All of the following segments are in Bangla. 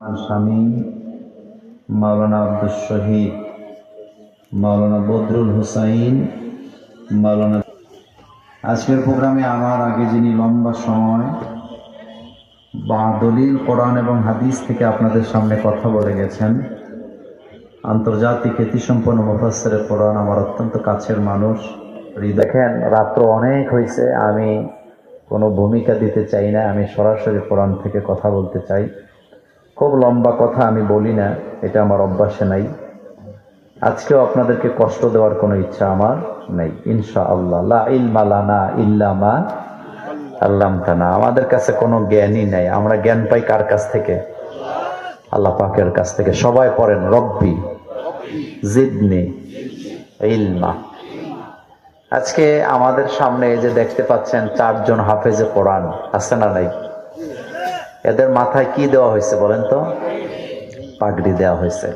স্বামী মাওলানা আব্দুল শহীদ, মাওলানা বদরুল হুসাইন, মাওলানা। আজকের প্রোগ্রামে আমার আগে যিনি লম্বা সময় বা দলিল কোরআন এবং হাদিস থেকে আপনাদের সামনে কথা বলে গেছেন, আন্তর্জাতিক খ্যাতিসম্পন্ন মুফাসসিরে কোরআন, আমার অত্যন্ত কাছের মানুষ। দেখেন, রাত্র অনেক হয়েছে, আমি কোনো ভূমিকা দিতে চাই না, আমি সরাসরি কোরআন থেকে কথা বলতে চাই। খুব লম্বা কথা আমি বলি না, এটা আমার অভ্যাসে নাই। আজকেও আপনাদেরকে কষ্ট দেওয়ার কোনো ইচ্ছা আমার নেই, ইনশাআল্লাহ। লা ইলমা লানা ইল্লা মা আল্লামতানা। আমাদের কাছে কোনো জ্ঞানই নাই, আমরা জ্ঞান পাই কার কাছ থেকে? আল্লাহ পাকের কাছ থেকে। সবাই পড়েন, রব্বি জিদনি ইলমা। আজকে আমাদের সামনে যে দেখতে পাচ্ছেন, 4 জন হাফেজে কোরআন আছে না নাই? এদের মাথায় কি দেওয়া হয়েছে বলেন তো? পাগড়ি দেওয়া হয়েছে।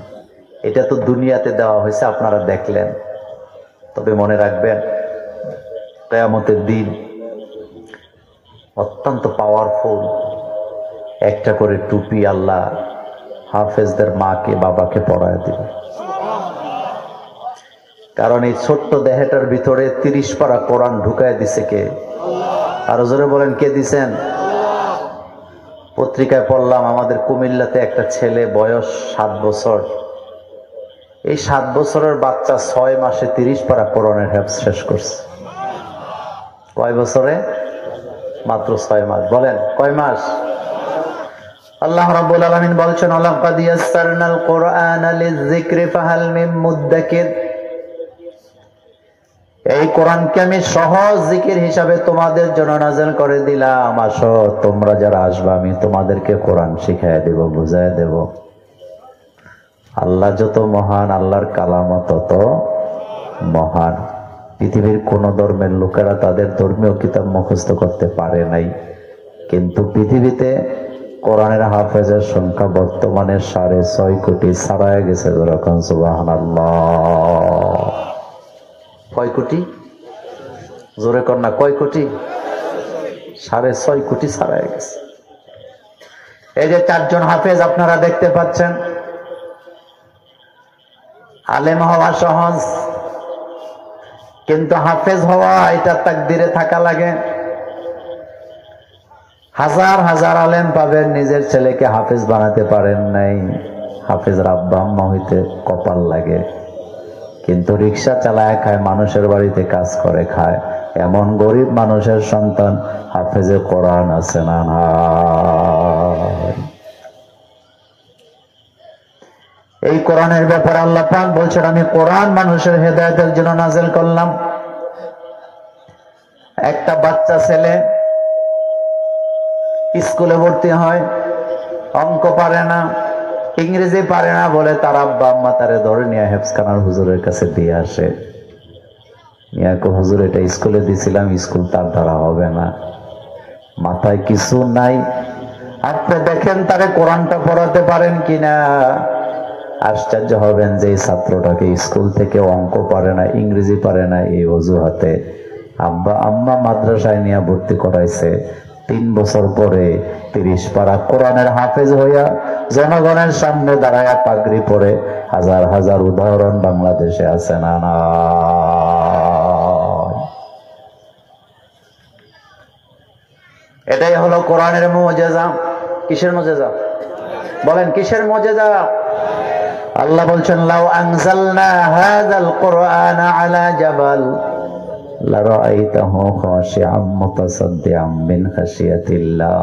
এটা তো দুনিয়াতে দেওয়া হয়েছে, আপনারা দেখলেন। তবে মনে রাখবেন, কিয়ামতের দিন অত্যন্ত পাওয়ারফুল একটা করে টুপি আল্লাহ হাফেজদের মাকে বাবাকে পরায় দিবে। কারণ এই ছোট্ট দেহটার ভিতরে 30 পারা কোরআন ঢুকায় দিছে কে? আরো জোরে বলেন, কে দিছেন? পত্রিকায় পড়লাম, আমাদের কুমিল্লাতে একটা ছেলে, বয়স 7 বছর। এই 7 বছরের বাচ্চা 6 মাসে 30 পারা কোরআনের হেফজ শেষ করছে। কয় বছরে? মাত্র 6 মাস। বলেন কয় মাস? আল্লাহ রাব্বুল আলামিন বলছেন, লাকাদ ইয়াসসারনাল কুরআনা লিয-যিকরি ফাহাল মিন মুদ্দাকির। এই কোরআনকে আমি সহজ জিকির হিসাবে তোমাদের জন্য নাযিল করে দিলাম। আসো, তোমরা যারা আসবে আমি তোমাদেরকে কোরআন শিখায় দেব, বুঝায় দেব। আল্লাহ যত মহান, আল্লাহর কালামও তত মহান। পৃথিবীর কোন ধর্মের লোকেরা তাদের ধর্মীয় কিতাব মুখস্থ করতে পারে নাই, কিন্তু পৃথিবীতে কোরআনের হাফেজের সংখ্যা বর্তমানে 6.5 কোটি ছাড়ায় গেছে। যখন সুবহানাল্লাহ। কয় কোটি? জোরে কর না, কয় কোটি? 6.5 কোটি ছাড়ায় গেছে। এই যে 4 জন হাফেজ আপনারা দেখতে পাচ্ছেন, আলেম হওয়া সহজ, কিন্তু হাফেজ হওয়া এটা তাকদিরে থাকা লাগে। হাজার হাজার আলেম পাবেন, নিজের ছেলেকে হাফেজ বানাতে পারেন নাই। হাফেজের আব্বা আম্মা হইতে কপাল লাগে। কিন্তু রিক্সা চালায় খায়, মানুষের বাড়িতে কাজ করে খায়, এমন গরিব মানুষের সন্তান হাফেজে কোরআন আছে না? এই কোরআনের ব্যাপারে আল্লাহ পাক বলছেন, আমি কোরআন মানুষের হেদায়েতের জন্য নাযিল করলাম। একটা বাচ্চা ছেলে স্কুলে ভর্তি হয়, অঙ্ক পারে না, ইংরেজি পারে না বলে তার আব্বা আম্মা তারে ধরে নিয়ে হেফজখানার হুজুরের কাছে দিয়ে আসে। নিয়াকে, হুজুর এটা স্কুলে দিছিলাম, স্কুল তার দ্বারা হবে না, মাথায় কিছু নাই, আপনি দেখেন তারে কোরআনটা পড়াতে পারেন কিনা। আশ্চর্য হবেন যে এই ছাত্রটাকে স্কুল থেকে অঙ্ক পারে না, ইংরেজি পারে না, এই অজুহাতে আব্বা আম্মা মাদ্রাসায় নিয়ে ভর্তি করাইছে। 3 বছর পরে 30 পারা কোরআনের হাফেজ হইয়া জনগণের সামনে দাঁড়ায়া পাগড়ি পরে হাজার হাজার উদাহরণ বাংলাদেশে আছে না? এটাই হলো কোরআনের মুজিজা। কিসের মুজিজা? বলেন কিসের মুজিজা? আল্লাহ বলছেন, লাউ আনজালনা হাযাল কুরআনা আলা জাবাল লারাআইতাহু খাশিআম মুতাসাদ্দিআম মিন খাশিয়াতিল্লাহ।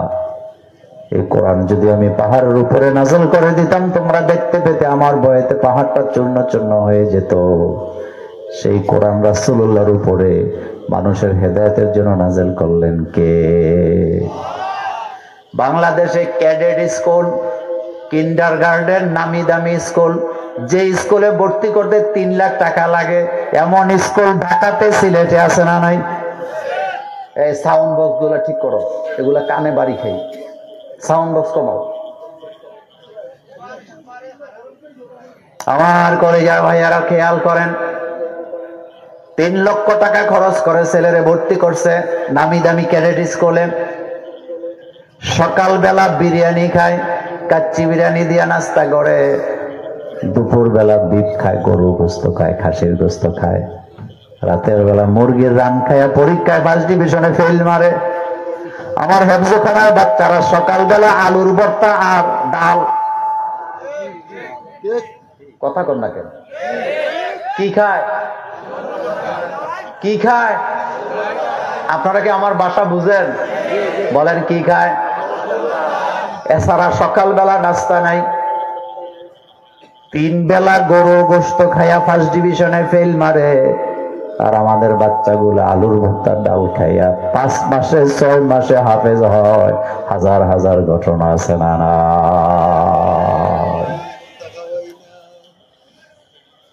এই কোরআন যদি আমি পাহাড়ের উপরে নাযিল করে দিতাম, তোমরা দেখতে পেতে আমার ভয়েতে পাহাড়টা চূর্ণ চূর্ণ হয়ে যেত। সেই কোরআন রাসূলুল্লাহর উপরে মানুষের হেদায়েতের জন্য নাযিল করলেন কে? বাংলাদেশে ক্যাডেট স্কুল, কিন্ডারগার্টেন, নামি দামি স্কুল, যে স্কুলে ভর্তি করতে 3 লাখ টাকা লাগে, এমন স্কুল ঢাকাতে, সিলেটে আছে না নাই? এই সাউন্ড বক্স গুলো ঠিক করো, এগুলা কানে বাড়ি খাই। সাউন্ড বক্স কমাও। আমার কলেজার ভাইয়ারা খেয়াল করেন, 3 লক্ষ টাকা খরচ করে ছেলেরে ভর্তি করছে নামি দামি ক্যাডেট স্কুলে। সকালবেলা বিরিয়ানি খায়, কাচ্চি বিরিয়ানি দিয়ে নাস্তা করে, দুপুর বেলা বিফ খায়, গরু গোস্ত খায়, খাসির গোস্ত খায়, রাতের বেলা মুরগির রান খায়, পরীক্ষায় ফার্স্ট ডিভিশনে ফেল মারে। আমার হেফজখানার বাচ্চারা সকালবেলা আলুর ভর্তা আর ডাল, কথা কন না কেন, কি খায়? কি খায়? আপনারা কি আমার বাসা বুঝেন? বলেন কি খায়? এছাড়া সকালবেলা নাস্তা নাই, 3 বেলা গরু গোস্ত খাইয়া ফার্স্ট ডিভিশনে ফেল মারে। আর আমাদের বাচ্চাগুলো আলুর ভর্তার ডাল খাইয়া 5 মাসে 6 মাসে হাফেজ হয়। হাজার হাজার ঘটনা আছে না না?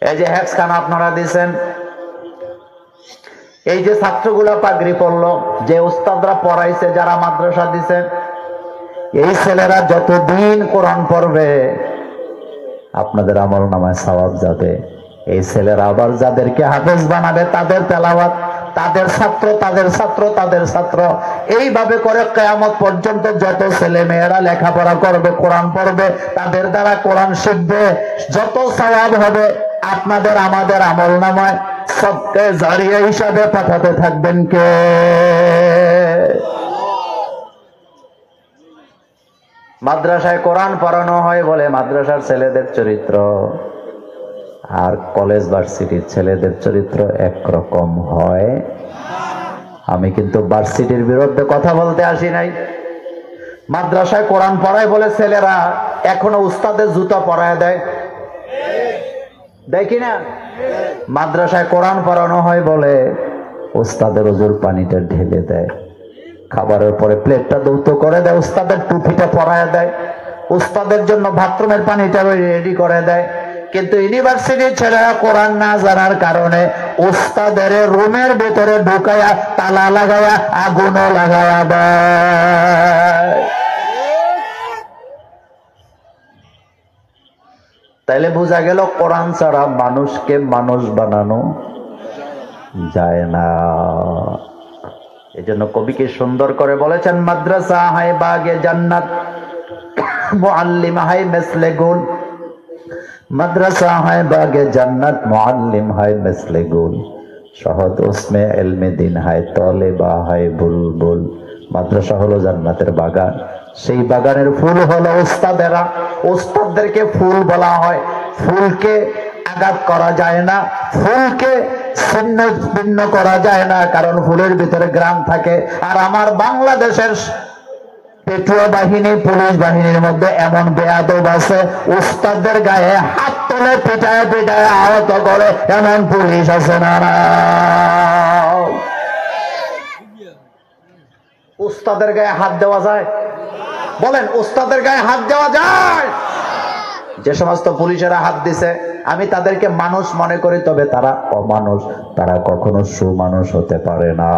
এই যে হেফজখানা আপনারা দিয়েছেন, এই যে ছাত্রগুলা পাগড়ি পড়লো, যে উস্তাদরা পড়াইছে, যারা মাদ্রাসা দিছেন, এই ছেলেরা যতদিন কোরআন পড়বে আপনাদের আমল নামায় সওয়াব যাবে। এই ছেলেরা আবার যাদেরকে হাফেজ বানাবে তাদের তেলাওয়াত, তাদের ছাত্র, তাদের ছাত্র, তাদের ছাত্র, এইভাবে করে কিয়ামত পর্যন্ত যত ছেলে মেয়েরা লেখাপড়া করবে, কোরআন পড়বে, তাদের দ্বারা কোরআন শিখবে, যত সওয়াব হবে আপনাদের আমাদের আমল নামায় সদকা জারিয়া হিসাবে পাঠাতে থাকবেন কে? মাদ্রাসায় কোরআন পড়ানো হয় বলে মাদ্রাসার ছেলেদের চরিত্র আর কলেজ ভার্সিটির ছেলেদের চরিত্র একরকম হয়। আমি কিন্তু ভার্সিটির বিরুদ্ধে কথা বলতে আসি নাই। মাদ্রাসায় কোরআন পড়ায় বলে ছেলেরা এখনো উস্তাদের জুতা পরায় দেয়, দেখি না? মাদ্রাসায় কোরআন পড়ানো হয় বলে উস্তাদের ওজুর পানিটা ঢেলে দেয়, খাবারের পরে প্লেটটা দৌত করে দেয়, উস্তাদের টুপিটা পরায় দেয়, উস্তাদের জন্য বাথরুমের পানিটা রেডি করে দেয়। কিন্তু ইউনিভার্সিটির ছেলেরা কোরআন না জানার কারণে উস্তাদের রুমের ভেতরে ঢুকায়া তালা লাগায়া আগুনও লাগায়া দেয়। তাইলে বোঝা গেল কোরআন ছাড়া মানুষকে মানুষ বানানো যায় না। এজন্য কবিকে সুন্দর করে বলেছেন, মাদ্রাসা হায় বাগে জান্নাত, মুআল্লিম হায় মিসলে গুল। মাদ্রাসা হায় বাগে জান্নাত, মুআল্লিম হায় মিসলে গুল। শহদ উসমে ইলমে দিন হায়, তলেবা হায় বুলবুল। মাদ্রাসা হলো জান্নাতের বাগান, সেই বাগানের ফুল হলো উস্তাদেরা। উস্তাদদেরকে ফুল বলা হয়। ফুলকে আঘাত করা যায় না, ফুলকে ছিন্ন ভিন্ন করা যায় না, কারণ ফুলের ভিতরে গ্রাম থাকে। আর আমার বাংলাদেশের পেটুয়া বাহিনী, পুলিশ বাহিনীর মধ্যে এমন বেয়াদব আছে, উস্তাদদের গায়ে হাত তুলে পিটায় পিটায় আহত করে এমন পুলিশ আছে না? উস্তাদের গায়ে হাত দেওয়া যায়? বলেন, উস্তাদের গায়ে হাত দেওয়া যায়? যে সমস্ত পুলিশেরা হাত দিছে আমি তাদেরকে মানুষ মনে করি, তবে তারা অমানুষ, তারা কখনো সুমানুষ হতে পারে না।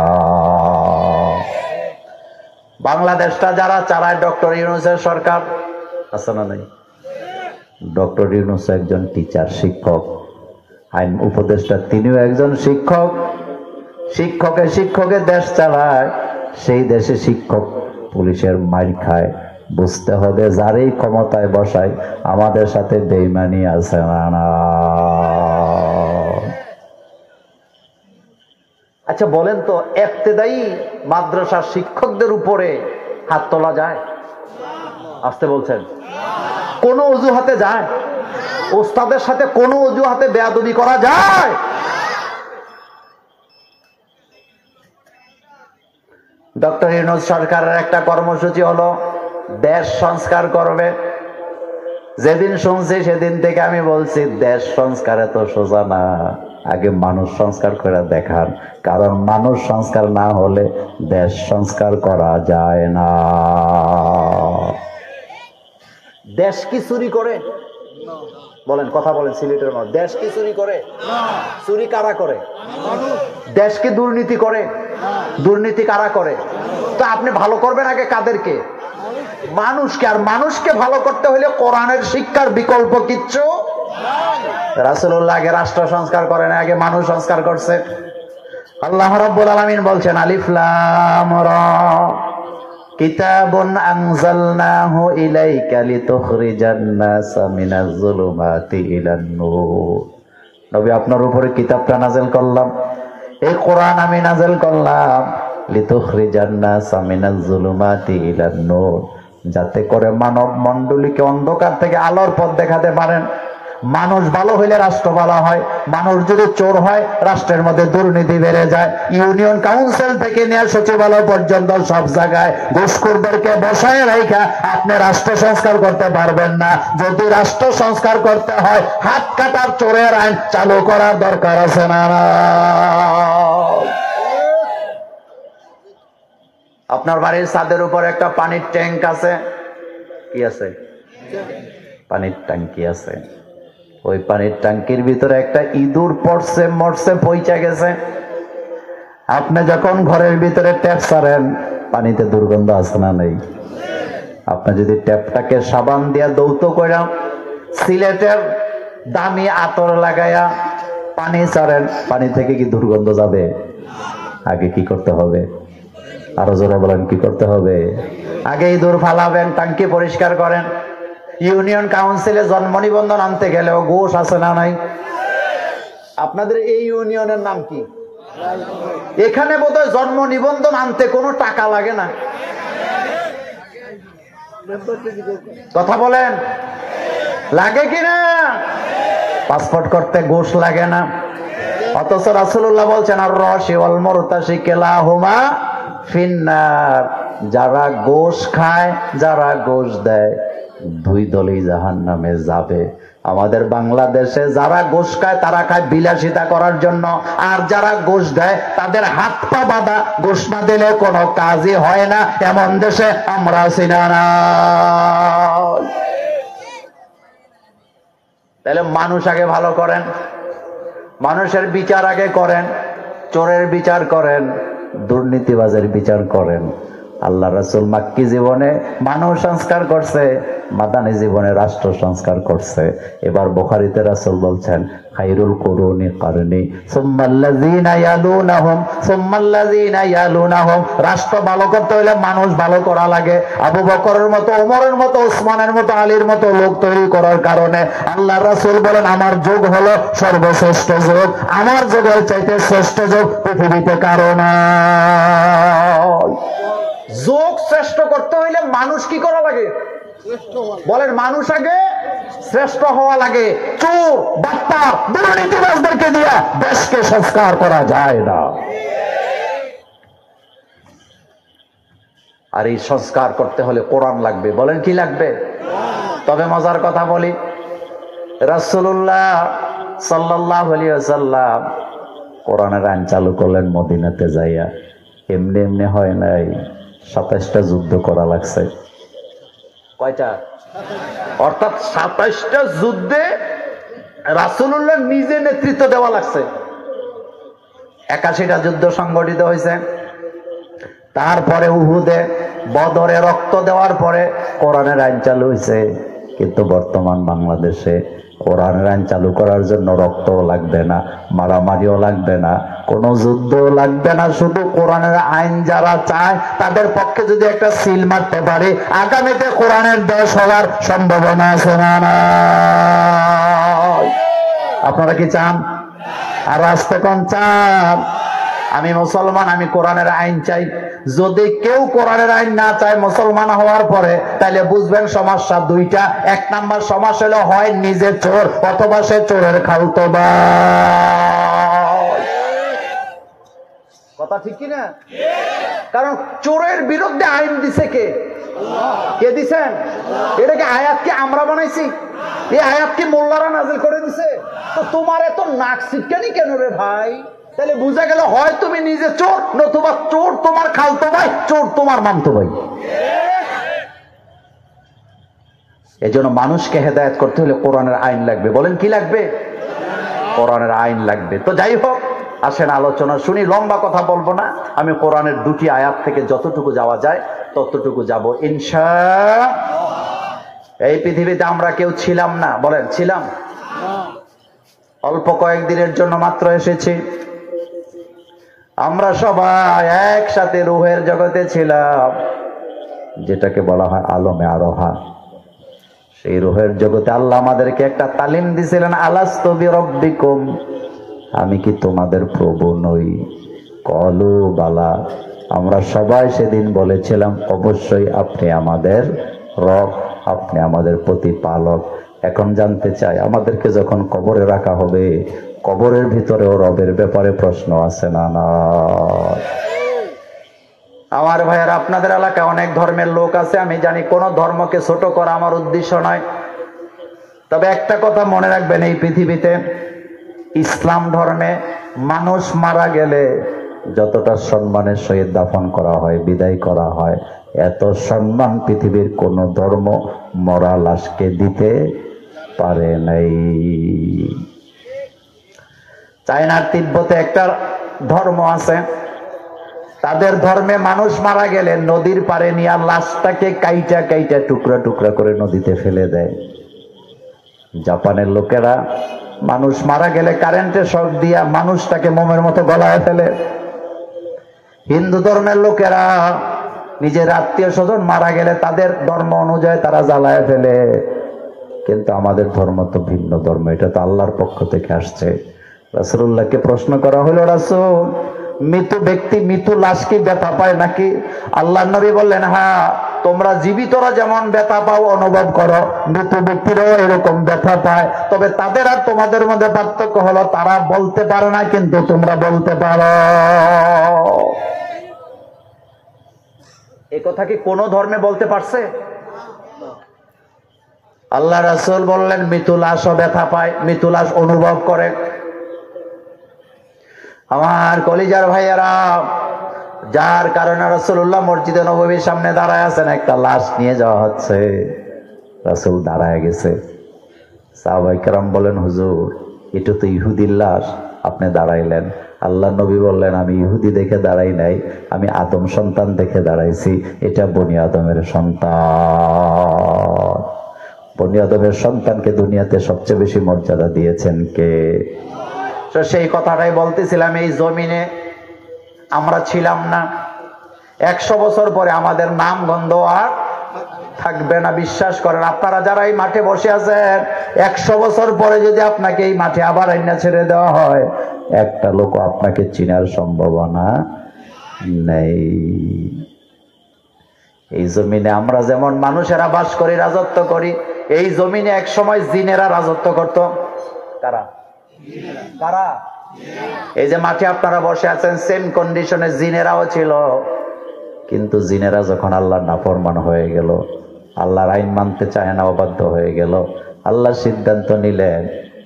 বাংলাদেশটা যারা চালায় ডক্টর ইউনূসের সরকার, আছে না নাই? ডক্টর ইউনূস একজন টিচার, শিক্ষক, আইন উপদেষ্টা তিনিও একজন শিক্ষক। শিক্ষকের দেশ চালায়, সেই দেশে শিক্ষক পুলিশের মাইর খায়। বুঝতে হবে যারই ক্ষমতায় বসায় আমাদের সাথে বেঈমানি আছে না? আচ্ছা বলেন তো, ইবতেদায়ী মাদ্রাসার শিক্ষকদের উপরে হাত তোলা যায়? আসতে বলছেন? কোন অজুহাতে যায়? ওস্তাদের সাথে কোন অজুহাতে বেয়াদবি করা যায়? ডক্টর ইউনূস সরকারের একটা কর্মসূচি হলো দেশ সংস্কার করবে। যেদিন শুনছি সেদিন থেকে আমি বলছি, দেশ সংস্কার এত সোজা না, আগে মানুষ সংস্কার করে দেখান, কারণ মানুষ সংস্কার না হলে দেশ সংস্কার করা যায় না। দেশ কি চুরি করে? বলেন, কথা বলেন, সিলেটের মানুষ দেশ কি চুরি করে? চুরি কারা করে? দেশ কি দুর্নীতি করে? দুর্নীতি কারা করে? তো আপনি ভালো করবেন আগে কাদেরকে? মানুষকে। আর মানুষকে ভালো করতে হলে কোরআনের শিক্ষার বিকল্প কিচ্ছু। রাসূলুল্লাহ আগে রাষ্ট্র সংস্কার করে না, আগে মানুষ সংস্কার করছে। আল্লাহ রাব্বুল আলামিন বলছেন, আলিফ লাম রা। কিতাবুন আনজালনাহু ইলাইকা লিতুখরিজান নাসা মিনাজ যুলুমাতি ইলান নূর। নবী আপনার উপরে কিতাবটা নাযিল করলাম, এই কোরআন আমি নাযিল করলাম লিতুখরিজান নাসা মিনাজ যুলুমাতি ইলান নূর, যাতে করে মানব মণ্ডলীকে অন্ধকার থেকে আলোর পথ দেখাতে পারেন। মানুষ ভালো হইলে রাষ্ট্র ভালো হয়, মানুষ যদি চোর হয় রাষ্ট্রের মধ্যে দুর্নীতি বেড়ে যায়। ইউনিয়ন কাউন্সিল থেকে নিয়ে সচিবালয় পর্যন্ত সব জায়গায় ঘুষখোরদেরকে বসায় রাখা আপনি রাষ্ট্র সংস্কার করতে পারবেন না। যদি রাষ্ট্র সংস্কার করতে হয় হাত কাটার চোরের আইন চালু করার দরকার আছে না? আপনার বাড়ির ছাদের উপর একটা পানির ট্যাঙ্ক আছে, কি আছে? পানির ট্যাঙ্কি আছে। ওই পানির ট্যাঙ্কির ভিতরে একটা ইঁদুর পড়ছে, মরছে, পইচা গেছে। আপনি যখন ঘরের ভিতরে ট্যাপ ছাড়েন পানিতে দুর্গন্ধ আছে না নেই? আপনি যদি ট্যাপটাকে সাবান দিয়া দৌত করে সিলেটের দামি আতর লাগাইয়া পানি ছাড়েন, পানি থেকে কি দুর্গন্ধ যাবে? আগে কি করতে হবে? আরো জোরে বলেন, কি করতে হবে? আগে ইঁদুর ফালাবেন, ট্যাঙ্কি পরিষ্কার করেন। ইউনিয়ন কাউন্সিলে জন্ম নিবন্ধন আনতে গেলেও ঘুষ আছে না নাই? আপনাদের এই ইউনিয়নের নাম কি? এখানে বোধহয় জন্ম নিবন্ধন আনতে কোনো টাকা লাগে না। কথা বলেন, লাগে কিনা? পাসপোর্ট করতে ঘুষ লাগে না। অথচ রাসূলুল্লাহ বলছেন আর রশি ওয়াল মুরতাশি কিলাহুমা ফিন্নার, যারা ঘুষ খায়, যারা ঘুষ দেয়, দুই দলই জাহান্নামে যাবে। আমাদের বাংলাদেশে যারা ঘুষ খায় তারা খায় বিলাসিতা করার জন্য, আর যারা ঘুষ দেয় তাদের হাত পা বাঁধা, ঘুষ না দিলে কোনো কাজই হয় না। এমন দেশে আমরা আছি না? তাহলে মানুষ আগে ভালো করেন, মানুষের বিচার আগে করেন, চোরের বিচার করেন, দুর্নীতিবাজের বিচার করেন। আল্লাহ রাসূল মাক্কি জীবনে মানুষ সংস্কার করছে, মাদানী জীবনে রাষ্ট্র সংস্কার করছে। এবার বুখারীতে রাসূল বলছেন খায়রুল কুরুনি কারনি সুম্মাল্লাযিনা ইয়ালুনাহুম সুম্মাল্লাযিনা ইয়ালুনাহুম। রাষ্ট্র ভালো করতে হলে মানুষ ভালো করা লাগে। আবু বকরের মতো, ওমরের মতো, ওসমানের মতো, আলীর মতো লোক তৈরি করার কারণে আল্লাহ রাসূল বলেন আমার যুগ হলো সর্বশ্রেষ্ঠ যুগ, আমার যুগের চাইতে শ্রেষ্ঠ যুগ পৃথিবীতে কারো নাই। যোগ শ্রেষ্ঠ করতে হইলে মানুষ কি করা লাগে? বলেন, মানুষ আগে শ্রেষ্ঠ হওয়া লাগে। চোর, বাটপার, দুর্নীতিবাজদেরকে দিয়ে দেশকে সংস্কার করা যায় না। আর এই সংস্কার করতে হলে কোরআন লাগবে। বলেন, কি লাগবে? তবে মজার কথা বলি, রাসূলুল্লাহ সাল্লাল্লাহু আলাইহি ওয়াসাল্লাম কোরআনের আইন চালু করলেন মদিনাতে যাইয়া। এমনি এমনি হয় নাই, 27টা যুদ্ধ করা লাগছে। কয়টা? অর্থাৎ 27টা যুদ্ধে রাসূলুল্লাহ নিজে নেতৃত্ব দেওয়া লাগছে। 81টা যুদ্ধ সংগঠিত হয়েছে। তারপরে উহুদে, বদরে রক্ত দেওয়ার পরে কোরআনের আইন চালু হয়েছে। কিন্তু বর্তমান বাংলাদেশে কোরআনের আইন চালু করার জন্য রক্তও লাগবে না, মারামারিও লাগবে না, কোনো যুদ্ধও লাগবে না। শুধু কোরআনের আইন যারা চায় তাদের পক্ষে যদি একটা সিল মারতে পারে, আগামীতে কোরআনের দেশ হওয়ার সম্ভাবনা আছে না? আপনারা কি চান? আর আসতে কোন চান? আমি মুসলমান, আমি কোরআনের আইন চাই। যদি কেউ কোরআনের আইন না চায় মুসলমান হওয়ার পরে, তাহলে বুঝবেন সমস্যা দুইটা। এক নাম্বার সমস্যা হলো হয় নিজে চোর, অথবা সে চোরের খালতো ভাই। কথা ঠিক কিনা? কারণ চোরের বিরুদ্ধে আইন দিছে কে? কে দিছেন? এটাকে আয়াত কি আমরা বানাইছি? এই আয়াত কি মোল্লারা নাজিল করে দিছে? তো তোমার এত নাক সিটকানি কেন রে ভাই? তাহলে বুঝা গেল হয় তুমি নিজে চোর, নতুবা চোর তোমার খালতো ভাই, চোর তোমার মামতো ভাই। এই জন্য মানুষকে হেদায়েত করতে হলে কোরআনের আইন লাগবে। বলেন, কি লাগবে? কোরআনের আইন লাগবে। তো যাই হোক, আসেন আলোচনা শুনি। লম্বা কথা বলবো না, আমি কোরআনের দুটি আয়াত থেকে যতটুকু যাওয়া যায় ততটুকু যাব ইনশাআল্লাহ। এই পৃথিবীতে আমরা কেউ ছিলাম না। বলেন, ছিলাম? অল্প কয়েকদিনের জন্য মাত্র এসেছি। আমরা সবাই একসাথে রূহের জগতে ছিলাম। যেটাকে বলা হয় আলমে আরোহা, সেই রুহের জগতে আল্লাহ আমাদেরকে একটা তালিম দিয়েছিলেন, আলাস্তু বিরব্বিকুম, আমি কি তোমাদের প্রভু নই? কলু বালা, আমরা সবাই সেদিন বলেছিলাম অবশ্যই আপনি আমাদের রব, আপনি আমাদের প্রতিপালক। এখন জানতে চাই, আমাদেরকে যখন কবরে রাখা হবে, কবরের ভিতরেও রবের ব্যাপারে প্রশ্ন আছে না? না আমার ভাইয়ের, আপনাদের এলাকায় অনেক ধর্মের লোক আছে, আমি জানি কোন ধর্মকে ছোট করা আমার উদ্দেশ্য নয়। তবে একটা কথা মনে রাখবেন, এই পৃথিবীতে ইসলাম ধর্মে মানুষ মারা গেলে যতটা সম্মানের সহিত দাফন করা হয়, বিদায় করা হয়, এত সম্মান পৃথিবীর কোন ধর্ম মরা লাশকে দিতে পারে নাই। চায়নার তিব্বতে একটা ধর্ম আছে, তাদের ধর্মে মানুষ মারা গেলে নদীর পাড়ে নিয়ে লাশটাকে কাইটা কাইটা টুকরা টুকরা করে নদীতে ফেলে দেয়। জাপানের লোকেরা মানুষ মারা গেলে কারেন্টের শক দিয়া মানুষটাকে মোমের মতো গলায় ফেলে। হিন্দু ধর্মের লোকেরা নিজের আত্মীয় স্বজন মারা গেলে তাদের ধর্ম অনুযায়ী তারা জ্বালায় ফেলে। কিন্তু আমাদের ধর্ম তো ভিন্ন ধর্ম, এটা তো আল্লাহর পক্ষ থেকে আসছে। রাসূলুল্লাহকে প্রশ্ন করা হলো, রাসূল, মৃত ব্যক্তি মৃত লাশ কি ব্যথা পায় নাকি? আল্লাহর নবী বললেন, হ্যাঁ, তোমরা জীবিতরা যেমন ব্যথা পাও, অনুভব করো, মৃত ব্যক্তিরাও এরকম ব্যথা পায়। তবে তাদের আর তোমাদের মধ্যে পার্থক্য হলো, তারা বলতে পারে না, কিন্তু তোমরা বলতে পারো। এ কথা কি কোন ধর্মে বলতে পারছে? আল্লাহ রাসূল বললেন, মৃত লাশও ব্যথা পায়, মৃত লাশ অনুভব করে। আমার কলিজার ভাইয়েরা, যার কারণে রাসূলুল্লাহ মসজিদে নববীর সামনে দাঁড়ায় আছেন, একটা লাশ নিয়ে যাওয়া হচ্ছে, রাসূল দাঁড়ায় গেছে। সাহাবায়ে কেরাম বলেন, হুজুর, এটা তো ইহুদির লাশ, আপনি দাঁড়াইলেন। আল্লাহ নবী বললেন, আমি ইহুদি দেখে দাঁড়াই নাই, আমি আদম সন্তান দেখে দাঁড়াইছি, এটা বনি আদমের সন্তান। বনি আদমের সন্তানকে দুনিয়াতে সবচেয়ে বেশি মর্যাদা দিয়েছেন কে? তো সেই কথাটাই বলতেছিলাম, এই জমিনে আমরা ছিলাম না, 100 বছর পরে আমাদের নাম গন্ধ আর থাকবে না। বিশ্বাস করেন, আপনারা যারা এই মাঠে বসে আছেন, 100 বছর পরে যদি আপনাকে এই মাঠে আবার আইনা ছেড়ে দেওয়া হয়, একটা লোক আপনাকে চিনার সম্ভাবনা নেই। এই জমিনে আমরা যেমন মানুষেরা বাস করি, রাজত্ব করি, এই জমিনে এক সময় জিনেরা রাজত্ব করত। কারা? কারা? এই যে মাঠে আপনারা বসে আছেন, সেম কন্ডিশনে জিনেরাও ছিল। কিন্তু জিনেরা যখন আল্লাহর নাফরমান হয়ে গেল, আল্লাহর আইন মানতে চায় না, অবাধ্য হয়ে গেল, আল্লাহ সিদ্ধান্ত নিলেন,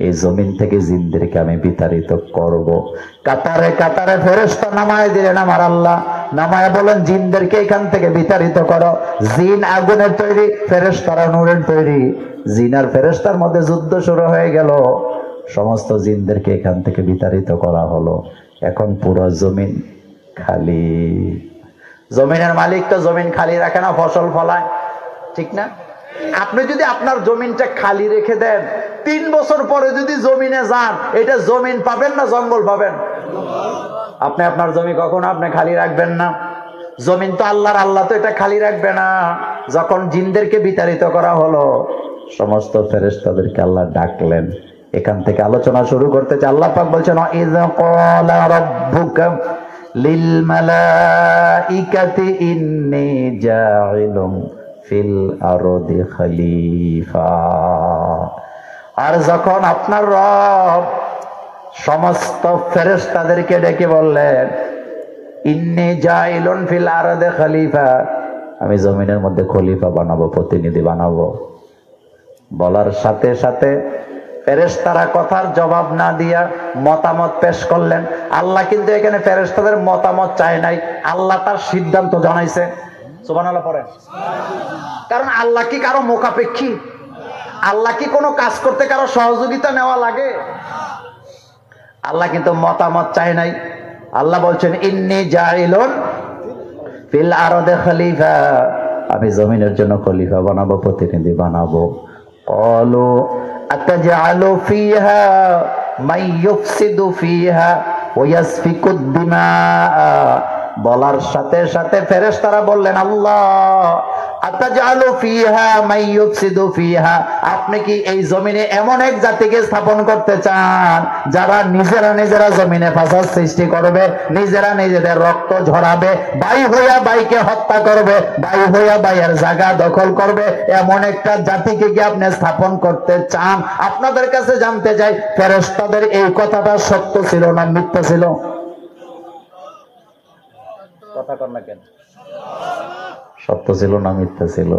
এই জমিন থেকে জিনদেরকে আমি বিতাড়িত করব। কাতারে কাতারে ফেরেশতা নামায় দিলেন আমার আল্লাহ, নামায় বলেন, জিনদেরকে এখান থেকে বিতাড়িত করো। জিন আগুনের তৈরি, ফেরেশতারা নূরের তৈরি। জিন আর ফেরেশতার মধ্যে যুদ্ধ শুরু হয়ে গেল, সমস্ত জিনদেরকে এখান থেকে বিতাড়িত করা হলো। এখন পুরো জমিন খালি। জমিনের মালিক তো জমিন খালি রাখে না, ফসল ফলায়, ঠিক না? আপনি যদি আপনার জমিনটা খালি রেখে দেন, 3 বছর পরে যদি জমিনে যান, এটা জমিন পাবেন না জঙ্গল পাবেন? আপনি আপনার জমি কখনো আপনি খালি রাখবেন না। জমিন তো আল্লাহর, আল্লাহ তো এটা খালি রাখবে না। যখন জিনদেরকে বিতাড়িত করা হলো, সমস্ত ফেরেশতাদেরকে আল্লাহ ডাকলেন। এখান থেকে আলোচনা শুরু করতে চাই। আল্লাহ পাক বলছেন, ইযা ক্বালা রাব্বুকা লিল মালাইকাতি ইন্নী জাইলুম ফিল আরদি খলিফা। আর যখন আপনার রব সমস্ত ফেরেশতাদেরকে ডেকে বললেন, ইন্নী জাইলুন ফিল আরদি খলিফা, আমি জমিনের মধ্যে খলিফা বানাবো, প্রতিনিধি বানাবো, বলার সাথে সাথে ফেরেশতারা কথার জবাব না দিয়া মতামত পেশ করলেন। আল্লাহ কিন্তু এখানে ফেরেশতাদের মতামত চায় নাই, আল্লাহ তার সিদ্ধান্ত জানাইছে। সুবহানাল্লাহ পড়েন। কারণ আল্লাহ কি কারো মুখাপেক্ষী? আল্লাহ কি কোনো কাজ করতে কারো সহযোগিতা নেওয়া লাগে? আল্লাহ কিন্তু মতামত চায় নাই। আল্লাহ বলছেন, ইন্নী জাইলুন ফিল আরদি খলিফা, আমি জমিনের জন্য খলিফা বানাবো, প্রতিনিধি বানাবো। ক্বালু আতাজআলু ফিহা মান ইউফসিদু ফিহা ওয়া ইয়াসফিকুদ দিমা। বলার সাথে সাথে ফেরেশতারা বললেন, আল্লাহ, আতাজালু ফিহা মাইয়ুফসিদু ফিহা, আপনি কি এই জমিনে এমন এক জাতিকে স্থাপন করতে চান যারা নিজেরা জমিনে ফাসাদ সৃষ্টি করবে, নিজেরা নিজেদের রক্ত ঝরাবে, ভাই হইয়া ভাইকে হত্যা করবে, ভাই হইয়া ভাইয়ের জায়গা দখল করবে, এমন একটা জাতিকে কি আপনি স্থাপন করতে চান? আপনাদের কাছে জানতে চাই, ফেরেশতাদের এই কথাটা সত্য ছিল না মিথ্যা ছিল? কথা কর না কেন? সত্য ছিল না মিথ্যা ছিল?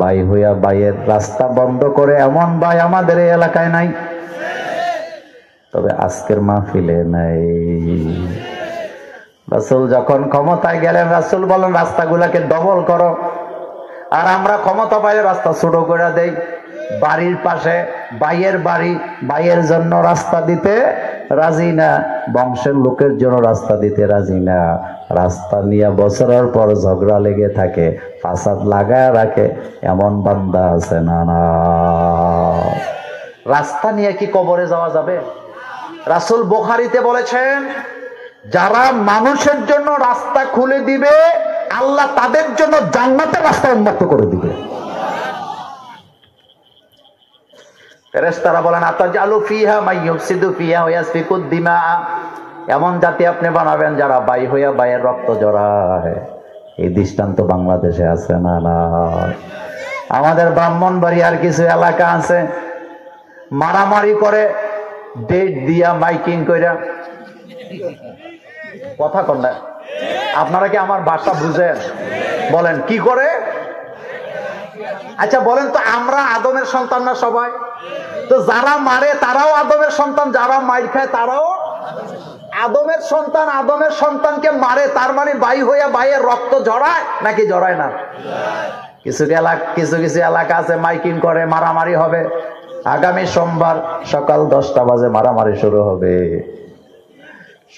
ভাই হইয়া ভাইয়ের রাস্তা বন্ধ করে এমন ভাই আমাদের এই এলাকায় নাই, তবে আজকের মাহফিলে নাই। রাসূল যখন ক্ষমতায় গেলেন, রাসূল বলেন রাস্তাগুলাকে ডবল করো, আর আমরা ক্ষমতা পাইলে রাস্তা ছোট করে দেই। বাড়ির পাশে ভাইয়ের বাড়ি, ভাইয়ের জন্য রাস্তা দিতে রাজি না, বংশের লোকের জন্য রাস্তা দিতে রাজি না। রাস্তা নিয়ে বছরের পর ঝগড়া লেগে থাকে, ফাসাদ লাগায় রাখে, এমন বান্দা আছে না? না, রাস্তা নিয়ে কি কবরে যাওয়া যাবে? রাসূল বুখারীতে বলেছেন, যারা মানুষের জন্য রাস্তা খুলে দিবে, আল্লাহ তাদের জন্য জান্নাতের রাস্তা উন্মুক্ত করে দিবে। ফেরেশতারা বলেন, আতাজালু ফিহা মাইয়ুফসিদু ফিহা ওয়া ইয়াসফিকুদ দিমা, এমন জাতি আপনি বানাবেন যারা ভাই হইয়া ভাইয়ের রক্ত ঝরায়। এই দৃষ্টান্ত বাংলাদেশে আছে না? না, আমাদের ব্রাহ্মণবাড়িয়ার কিছু এলাকা আছে, মারামারি করে ডেট দিয়া মাইকিং কইরা। কথা কন না, আপনারা কি আমার ভাষা বুঝেন? বলেন কি করে? আচ্ছা বলেন তো, আমরা আদমের সন্তান না সবাই? তো যারা মারে তারাও আদমের সন্তান, যারা মাইর খায় তারাও আদমের সন্তান। আদমের সন্তানকে মারে, তার মানে ভাই হইয়া ভাইয়ের রক্ত ঝরায় নাকি ঝরায় না? কিছু কিছু এলাকা আছে মাইকিং করে, মারামারি হবে। আগামী সোমবার সকাল 10টা বাজে মারামারি শুরু হবে,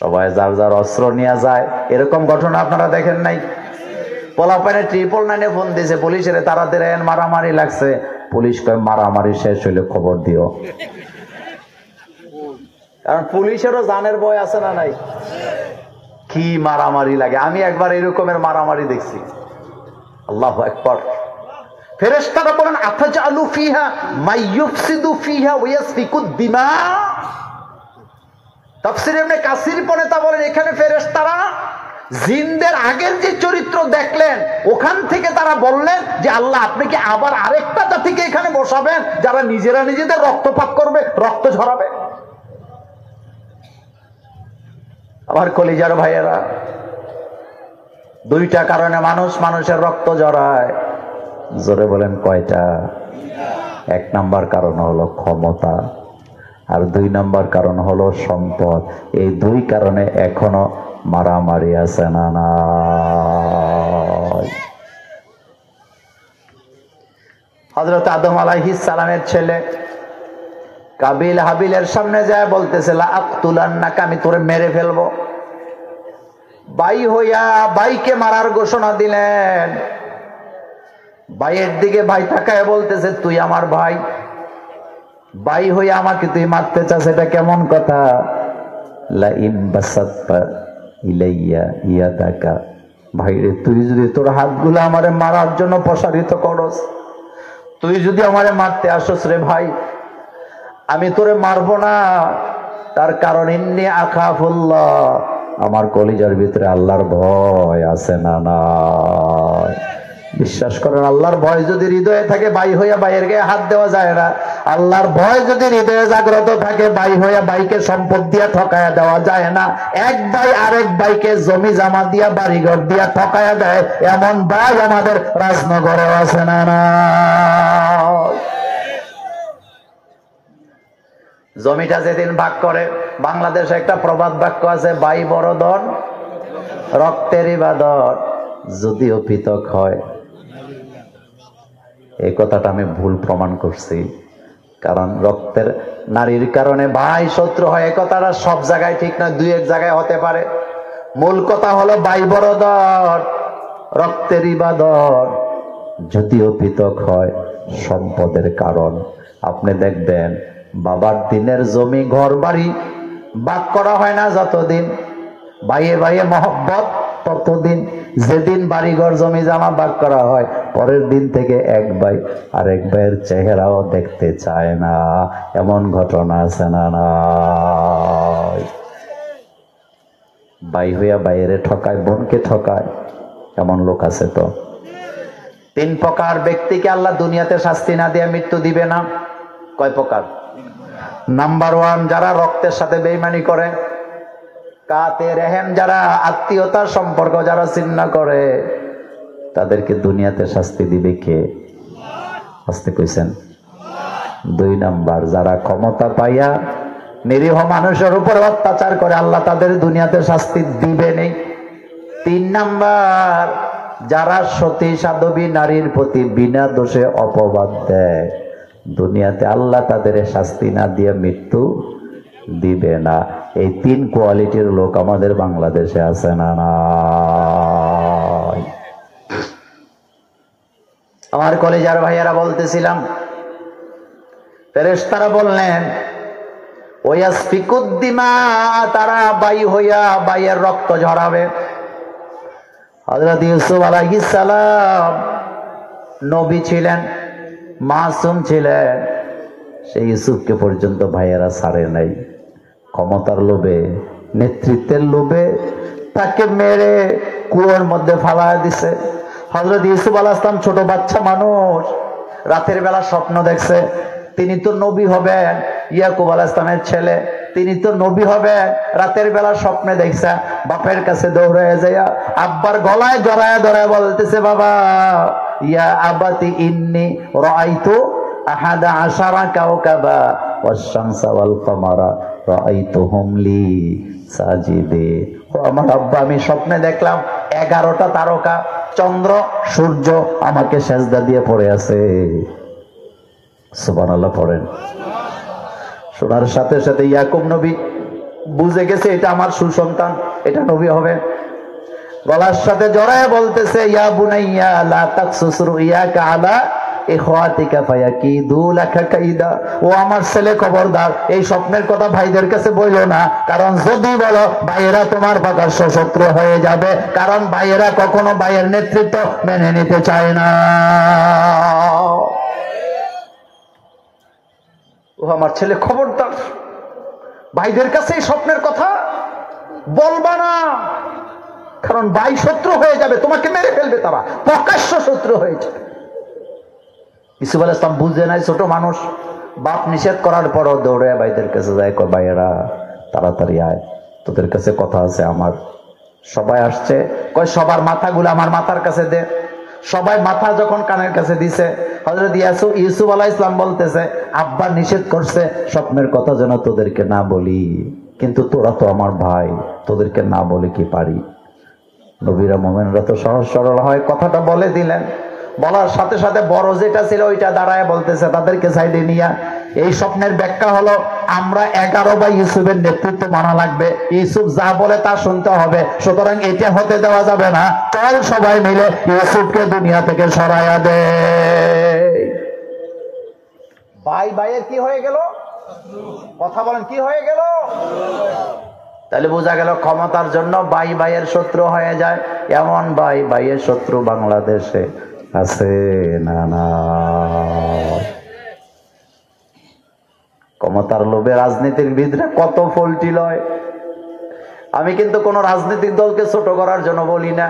সবাই যার যার অস্ত্র নিয়ে যায়। এরকম ঘটনা আপনারা দেখেন নাই? পোলাপানে 999 ফোন দিয়েছে পুলিশের, তাড়াতাড়ি মারামারি লাগছে। পুলিশ কয় মারামারি শেষ হইলে খবর দিও, কারণ পুলিশেরও জানের ভয় আছে না নাই? কি মারামারি লাগে! আমি একবার এরকমের মারামারি দেখছি। আল্লাহু আকবার। ফেরেশতারা বলেন, আতাজালু ফিহা মাইয়ুফসিদু ফিহা ওয়া ইয়াসফিকুদ দিমা। তাফসীর ইবনে কাসির পড়েতা বলেন, এখানে ফেরেশতারা জিনদের আগের যে চরিত্র দেখলেন, ওখান থেকে তারা বললেন যে আল্লাহ আপনি কি আবার আরেকটা জাতিকে এখানে বসাবেন যারা নিজেরা নিজেদের রক্তপাত করবে, রক্ত ঝরাবে? আমার কলিজার ভাইয়েরা, দুইটা কারণে মানুষের রক্ত ঝরায়। জোরে বলেন কয়টা? 1 নাম্বার কারণ হলো ক্ষমতা, আর 2 নাম্বার কারণ হলো সম্পদ। এই 2 কারণে এখনো মারামারি আছে না? না, হযরত আদম আলাইহিস সালামের ছেলে কাবিল হাবিলের সামনে যায় বলতেছে, লা আকতুলান্নাকা, আমি তোরে মেরে ফেলবো। ভাই হইয়া ভাইকে মারার ঘোষণা দিলেন। ভাইয়ের দিকে ভাই তাকায় বলতেছে, তুই আমার ভাই, ভাই হইয়া আমাকে তুই মারতে চাস, এটা কেমন কথা? লা ইন বাসাত্তা ইলাইয়া ইয়াদাকা, ভাইরে তুই যদি তোর হাতগুলো আমারে মারার জন্য প্রসারিত করস, তুই যদি আমারে মারতে আসস রে ভাই, আমি তোরে মারবো না। তার কারণ ইন্নী আখাফুল্লাহ, আমার কলিজার ভিতরে আল্লাহর ভয় আছে না? না, বিশ্বাস করেন, আল্লাহর ভয় যদি হৃদয়ে থাকে, ভাই হইয়া ভাইয়ের গায়ে হাত দেওয়া যায় না। আল্লাহর ভয় যদি হৃদয়ে জাগ্রত থাকে, ভাই হইয়া ভাইকে সম্পদ দিয়া ঠকায়া দেওয়া যায় না। এক ভাই আরেক ভাইকে জমি জামা দিয়া, বাড়িঘর দিয়া ঠকায়া দেয়, এমন ভাই আমাদের রাজনগরে আছে না? না, জমিটা যেদিন ভাগ করে, বাংলাদেশে একটা প্রবাদ বাক্য আছে, ভাই বড় ধন রক্তের ইবাদত, যদিও পৃথক হয়। এই কথাটা আমি ভুল প্রমাণ করছি, কারণ রক্তের নারীর কারণে ভাই শত্রু হয়, এই কথাটা সব জায়গায় ঠিক নয়, 2-1 জায়গায় হতে পারে। মূল কথা হলো ভাই বড় ধন রক্তের ইবাদত, যদিও পৃথক হয় সম্পদের কারণ। আপনি দেখবেন বাবার দিনের জমি ঘর বাড়ি ভাগ করা হয় না, যতদিন ভাইয়ে ভাইয়ে মহব্বত ততদিন যেদিন বাড়িঘর জমি জামা ভাগ করা হয় পরের দিন থেকে এক ভাই আর এক ভাইয়ের চেহারাও দেখতে চায় না। এমন ঘটনা আছে না নাই? ভাই হইয়া বাইরে ঠকায়, বোনকে ঠকায়, এমন লোক আছে তো। 3 প্রকার ব্যক্তিকে আল্লাহ দুনিয়াতে শাস্তি না দিয়ে মৃত্যু দিবে না। কয় প্রকার? নাম্বার 1, যারা রক্তের সাথে বেঈমানি করে, কাতে রেহেম, যারা আত্মীয়তার সম্পর্ক যারা ছিন্ন করে, তাদেরকে দুনিয়াতে শাস্তি দিবে কে? আসতে কইছেন। 2 নাম্বার, যারা ক্ষমতা পাইয়া নিরীহ মানুষের উপর অত্যাচার করে, আল্লাহ তাদের দুনিয়াতে শাস্তি দিবে নেই। 3 নাম্বার, যারা সতী সাধবী নারীর প্রতি বিনা দোষে অপবাদ দেয়, দুনিয়াতে আল্লাহ তাদের শাস্তি না দিয়ে মৃত্যু দিবে না। এই 3 কোয়ালিটির লোক আমাদের বাংলাদেশে আছে না নাই? আমার কলেজের ভাইয়েরা বলতেছিলাম, ফেরেশতারা বললেন ওয়াসফিকুদ্দিমা, তারা বাই হইয়া বাইয়ের রক্ত ঝরাবে। হযরত ইউসুফ আলাইহিস সালাম নবী ছিলেন, মাসুম ছিলেন, সেই ইউসুফকে পর্যন্ত ভাইয়েরা ছাড়ে নাই। ক্ষমতার লোভে, নেতৃত্বের লোভে তাকে মেরে কুয়োর মধ্যে ফালায় দিছে। হযরত ইউসুফ আলাইহিস সালাম ছোট বাচ্চা মানুষ, রাতের বেলা স্বপ্ন দেখছে তিনি তো নবী হবেন, ইয়াকুব আলাইহিস সালামের ছেলে, তিনি তো নবী হবেন। রাতের বেলা স্বপ্নে দেখছে, বাপের কাছে দৌড়ে যাইয়া আব্বার গলায় জড়ায় ধরে বলতেছে, বাবা ইয়া আবাতি ইন্নী রাআইতু আহাদা আশারা কাওকাবা ওয়াশ-শামসা ওয়াল কমারা রাআইতুহুম লি সাজিদিন। ও আমার আব্বা, আমি স্বপ্নে দেখলাম 11টা তারকা, চন্দ্র সূর্য আমাকে সেজদা দিয়ে পড়ে আছে। সুবহানাল্লাহ পড়েন। শোনার সাথে সাথে ইয়াকুব নবী বুঝে গেছে এটা আমার সুসন্তান, এটা নবী হবে। গলার সাথে জড়ায় বলতেছে, ইয়া বুনাইয়া লা তাকসুস রুইয়াকা আলা ইখওয়াতিকা ফায়াকিদু লাকা কাইদা। ও আমার ছেলে, খবরদার এই স্বপ্নের কথা ভাইদের কাছে বইলো না, কারণ যদি বলো ভাইয়েরা তোমার প্রকাশ্য শত্রু হয়ে যাবে, কারণ ভাইয়েরা কখনো ভাইয়ের নেতৃত্ব মেনে নিতে চায় না। ও আমার ছেলে, খবরদার ভাইদের কাছে এই স্বপ্নের কথা বলবা না, কারণ ভাই শত্রু হয়ে যাবে, তোমাকে মেরে ফেলবে, তারা প্রকাশ্য শত্রু হয়ে যাবে। ইউসুফ আলাইহিস সালাম বুঝে নাই, ছোট মানুষ, বাপ নিষেধ করার পরও দৌড়ে ভাইদের কাছে যায়, কয় ভাইয়েরা তাড়াতাড়ি আয়, তোদের কাছে কথা আছে আমার। সবাই আসছে, কয় সবার মাথাগুলো আমার মাথার কাছে দে। সবাই মাথা যখন কানের কাছে দিছে, হযরত ইউসুফ আলাইহিস সালাম বলতেছে, আব্বা নিষেধ করছে স্বপ্নের কথা যেন তোদেরকে না বলি, কিন্তু তোরা তো আমার ভাই, তোদেরকে না বলে কি পারি? নবীরা মুমিনরা তো সহজ সরল হয়, কথাটা বলে দিলেন। বলার সাথে সাথে বড় যেটা ছিল ওইটা দাঁড়ায় বলতেছে তাদেরকে সাইডে নিয়ে, এই স্বপ্নের ব্যাখ্যা হলো আমরা 11 ভাই ইউসুফের নেতৃত্ব মানা লাগবে, ইউসুফ যা বলে তা শুনতে হবে, সুতরাং এটা হতে দেওয়া যাবে না। চল সবাই মিলে ইউসুফকে দুনিয়া থেকে সরাইয়া দে। ভাই ভাইয়ের কি হয়ে গেল? কথা বলেন, কি হয়ে গেল? তাহলে বোঝা গেল ক্ষমতার জন্য ভাই ভাইয়ের শত্রু হয়ে যায়। এমন ভাই ভাইয়ের শত্রু বাংলাদেশে আছে না না? ক্ষমতার লোভে রাজনীতিবিদরা কত ফলটি লয়। আমি কিন্তু কোন রাজনৈতিক দলকে ছোট করার জন্য বলি না।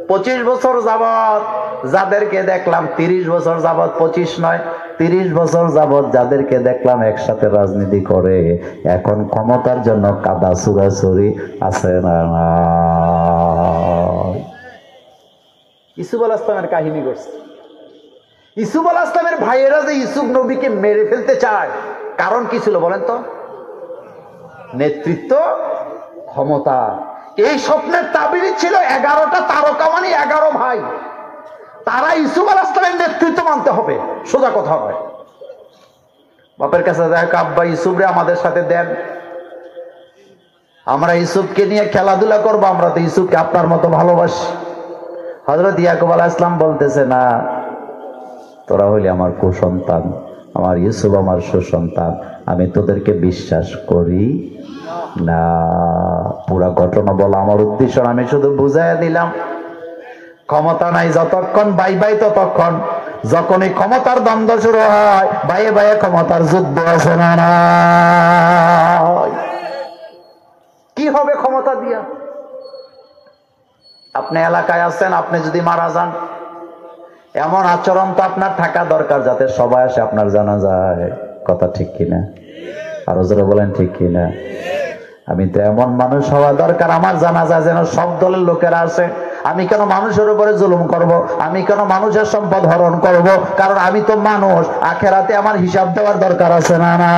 25 বছর যাবত যাদেরকে দেখলাম, 30 বছর যাবত, 25 নয় 30 বছর যাবত যাদেরকে দেখলাম একসাথে রাজনীতি করে, এখন ক্ষমতার জন্য কাদা ছুড়াছুড়ি আছে না না? ইউসুফ আলাইহিস সালামের কাহিনী করছে। ইউসুফ আলাইহিস সালামের ভাইয়েরা যে ইউসুফ নবীকে মেরে ফেলতে চায়, কারণ কি ছিল বলেন তো? নেতৃত্ব, ক্ষমতা। এই স্বপ্নের তাবিরই ছিল 11টা তারকা, মানে 11 ভাই, তারা ইউসুফ আলাইহিস সালামের নেতৃত্ব মানতে হবে, সোজা কথা নয়। বাপের কাছে যায়, আব্বা ইউসুফরে আমাদের সাথে দেন, আমরা ইউসুফকে নিয়ে খেলাধুলা করবো, আমরা তো ইউসুফকে আপনার মতো ভালোবাসি। হযরত ইয়াকুব আলাইহিস সালাম বলতেছে, না, তোরা হইলে আমার কুসন্তান, আমার ইউসুফ আমার সুসন্তান, আমি তোদেরকে বিশ্বাস করি না, পুরা ঘটনা বলা আমার উদ্দেশ্য, আমি শুধু বুঝাইয়া দিলাম। ক্ষমতা নাই যতক্ষণ বাই বাই ততক্ষণ, যখনই ক্ষমতার দ্বন্দ্ব শুরু হয় বাইয়ে বাইয়ে ক্ষমতার যুদ্ধ আছে না। কি হবে ক্ষমতা দিয়া? আপনি এলাকায় আছেন, আপনি যদি মারা যান, এমন আচরণ তো আপনার থাকা দরকার যাতে সবাই আসে আপনার জানা যায়। কথা ঠিক কিনা? আরো জোরে বলেন ঠিক কিনা? আমি তো এমন মানুষ হওয়া দরকার আমার জানা যায় যেন সব দলের লোকেরা আসে। আমি কেন মানুষের উপরে জুলুম করব? আমি কেন মানুষের সম্পদ হরণ করব? কারণ আমি তো মানুষ, আখেরাতে আমার হিসাব দেওয়ার দরকার আছে না। না,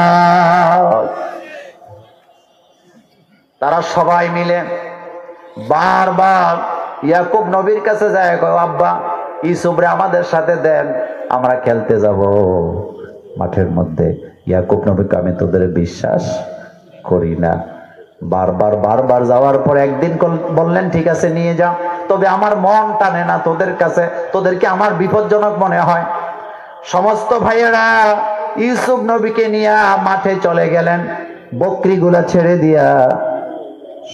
তারা সবাই মিলে বারবার ইয়াকুব নবীর কাছে যায়, কয় আব্বা ইউসুফরে আমাদের সাথে দেন, আমরা খেলতে যাব মাঠের মধ্যে। ইয়াকুব নবীকে আমি তোদের বিশ্বাস করি না। বারবার বারবার যাওয়ার পর একদিন বললেন ঠিক আছে নিয়ে যাও, তবে আমার মন টানে না তোদের কাছে, তোদেরকে আমার বিপজ্জনক মনে হয়। সমস্ত ভাইয়েরা ইউসুফ নবীকে নিয়ে মাঠে চলে গেলেন, বকরিগুলা ছেড়ে দিয়া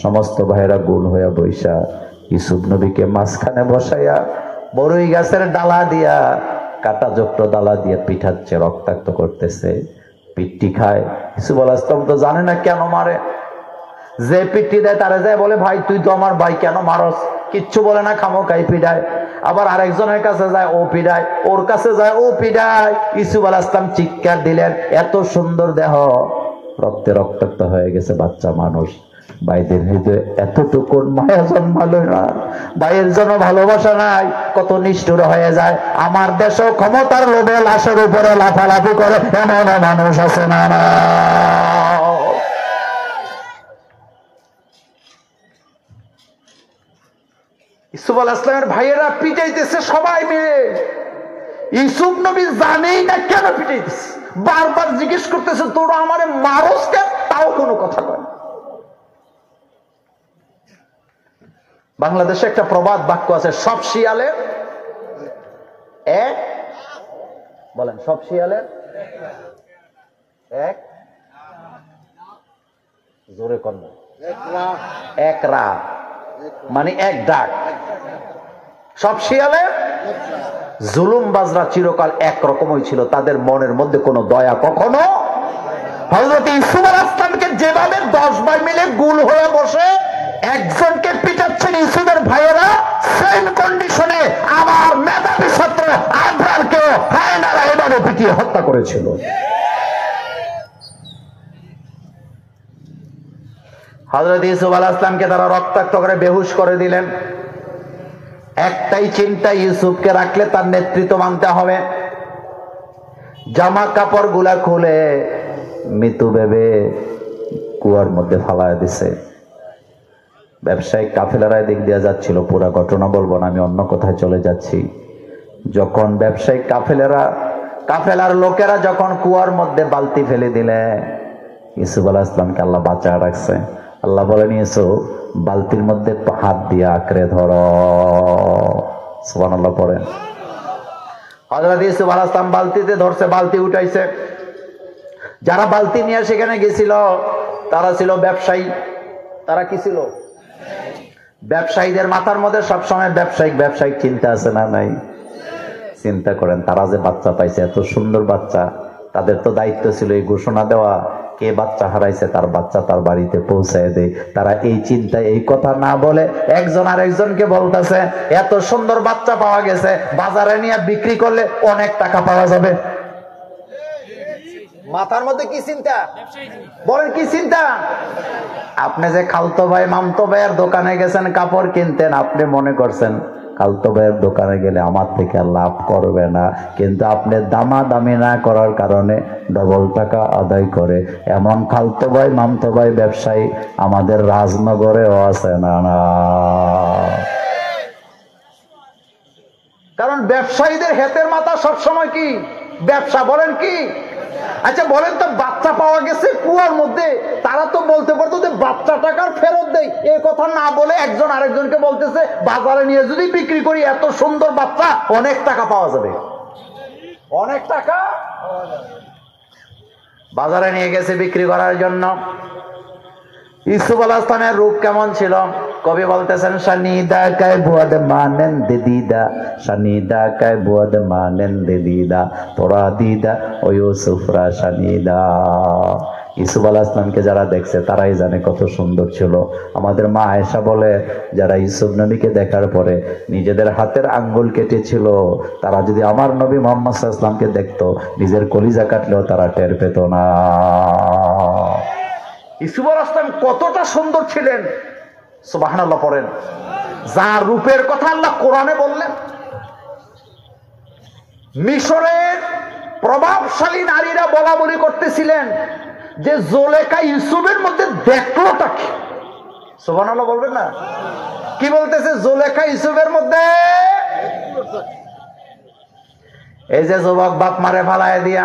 সমস্ত ভাইয়েরা গোল হইয়া বৈশা ইউসুফ নবীকে মাঝখানে বসাইয়া বড়ই গাছের ডালা দিয়া, কাটাযুক্ত ডালা দিয়ে পিঠাচ্ছে, রক্তাক্ত করতেছে, পিঠটি খায়। ইউসুফ আলাইহিস সালাম তো জানে না কেন মারে, যে পিঠটি দেয় তারে যায় বলে ভাই তুই তো আমার ভাই, কেন মারস? কিচ্ছু বলে না, খামোখাই পিডায়। আবার আরেকজনের কাছে যায়, ও পিডায়, ওর কাছে যায়, ও পিডায়। ইউসুফ আলাইহিস সালাম চিৎকার দিলেন, এত সুন্দর দেহ রক্তে রক্তাক্ত হয়ে গেছে, বাচ্চা মানুষ। ভাইদের হৃদয়ে এতটুকু মায়া জন্মালো না, ভাইয়ের জন্য ভালোবাসা নাই, কত নিষ্ঠুর হয়ে যায়। আমার দেশও ক্ষমতার লোভে লাশের উপরে লাফালাফি করে এমন মানুষ আছে না। ইউসুফ আলাইহিস সালামের ভাইয়েরা পিটাইতেছে সবাই মিলে। ইউসুফ নবী জানেই না কেন পিটাইতেছে, বারবার জিজ্ঞেস করতেছে তোরা আমারে মারস কেন, তাও কোনো কথা কয়। বাংলাদেশে একটা প্রবাদ বাক্য আছে, সব শিয়ালের এক, বলেন সব শিয়ালের এক, জোরে কন্যা এক রাত, মানে এক ডাক। সব শিয়ালের জুলুম বাজরা চিরকাল একরকমই ছিল, তাদের মনের মধ্যে কোনো দয়া কখনো। হযরত ইউসুফ আলাইহিস সালামকে যেভাবে 10 ভাই মিলে গুল হয়ে বসে একজনকে পিটাচ্ছেন ইউসুফের ভাইয়েরা, সেম কন্ডিশনে আমার মেধাবী ছাত্র আবরারকেও হায়নারা এভাবে পিটিয়ে হত্যা করেছিল। হযরত ইউসুফ আলাইহিস সালামকে তারা রক্তাক্ত করে বেহুশ করে দিলেন। একটাই চিন্তা, ইউসুফকে রাখলে তার নেতৃত্ব মানতে হবে। জামা কাপড় গুলা খুলে মৃত্যু ভেবে কুয়ার মধ্যে ফালায় দিছে। ব্যবসায়িক কাফেলারা দিক দিয়ে যাচ্ছিল, পুরা ঘটনা বলবো না, আমি অন্য কোথায় চলে যাচ্ছি। যখন ব্যবসায়িক কাফেলার লোকেরা যখন কুয়ার মধ্যে বালতি ফেলে দিলে, ইউসুফ আলাইহিস সালামকে আল্লাহ বাঁচায় রাখছে। আল্লাহ বলেন ইউসুফ বালতির মধ্যে হাত দিয়ে আঁকড়ে ধরো। সুবহানাল্লাহ পড়েন। হযরত ইউসুফ আলাইহিস সালাম বালতিতে ধরছে, বালতি উঠাইছে। যারা বালতি নিয়ে সেখানে গেছিল তারা ছিল ব্যবসায়ী। তারা কি ছিল? ব্যবসায়ীদের মাথার মধ্যে সবসময় ব্যবসায়িক চিন্তা আছে না নাই? চিন্তা করেন, তারা যে বাচ্চা পাইছে, এত সুন্দর বাচ্চা, তাদের তো দায়িত্ব ছিল এই ঘোষণা দেওয়া, কে বাচ্চা হারাইছে তার বাচ্চা তার বাড়িতে পৌঁছায় দেয়। তারা এই চিন্তা, এই কথা না বলে একজন আরেকজনকে বলতেছে এত সুন্দর বাচ্চা পাওয়া গেছে, বাজারে নিয়ে বিক্রি করলে অনেক টাকা পাওয়া যাবে। মাথার মধ্যে কি চিন্তা? বলেন কি চিন্তা? আপনি যে খালতো ভাই মামতো ভাইয়ের দোকানে গেছেন কাপড় কিনতেন, আপনি মনে করছেন খালতো ভাইয়ের দোকানে গেলে আমার থেকে লাভ করবে না, কিন্তু আপনি দামাদামি না করার কারণে ডবল টাকা আদায় করে। এমন খালতো ভাই মামতো ভাই ব্যবসায়ী আমাদের রাজনগরেও আছে না? না, কারণ ব্যবসায়ীদের হেতের মাথা সবসময় কি? ব্যবসা। বলেন কি? আচ্ছা বলেন তো, বাচ্চা পাওয়া গেছে কুয়ার মধ্যে, তারা তো বলতে পারতো যে বাচ্চা টাকার ফেরত দেয়, এই কথা না বলে একজন আরেকজনকে বলতেছে বাজারে নিয়ে যদি বিক্রি করি এত সুন্দর বাচ্চা অনেক টাকা পাওয়া যাবে। অনেক টাকা বাজারে নিয়ে গেছে বিক্রি করার জন্য। ইউসুফ আলাইহিস সালামের রূপ কেমন ছিল? কবি বলতেছেন শানিদা কায় বুয়াদ মানেন দিদিদা, শানিদা কায় বুয়াদ মানেন দিদিদা, তোরা দিদা ও ইউসুফরা শানিদা। ইউসুফ আলাইহিস সালামকে যারা দেখছে তারাই জানে কত সুন্দর ছিল। আমাদের মা আয়েশা বলে, যারা ইউসুফ নবীকে দেখার পরে নিজেদের হাতের আঙ্গুল কেটেছিল, তারা যদি আমার নবী মুহাম্মদ সাল্লাল্লাহু আলাইহি ওয়াসাল্লামকে দেখতো, নিজের কলিজা কাটলেও তারা টের পেত না। ইউসুফ আলাইহিস সালাম কতটা সুন্দর ছিলেন, সুবহানাল্লাহ পড়েন। যার রূপের কথা আল্লাহ কোরআনে বললেন। মিশরের প্রভাবশালী নারীরা বলা বলি করতেছিলেন যে জুলেখা ইউসুফের মধ্যে দেখলোটা কি? সুবহানাল্লাহ বলবেন না? কি বলতেছে? জুলেখা ইউসুফের মধ্যে। এই যে যুবক বাপ মারে ফালায় দিয়া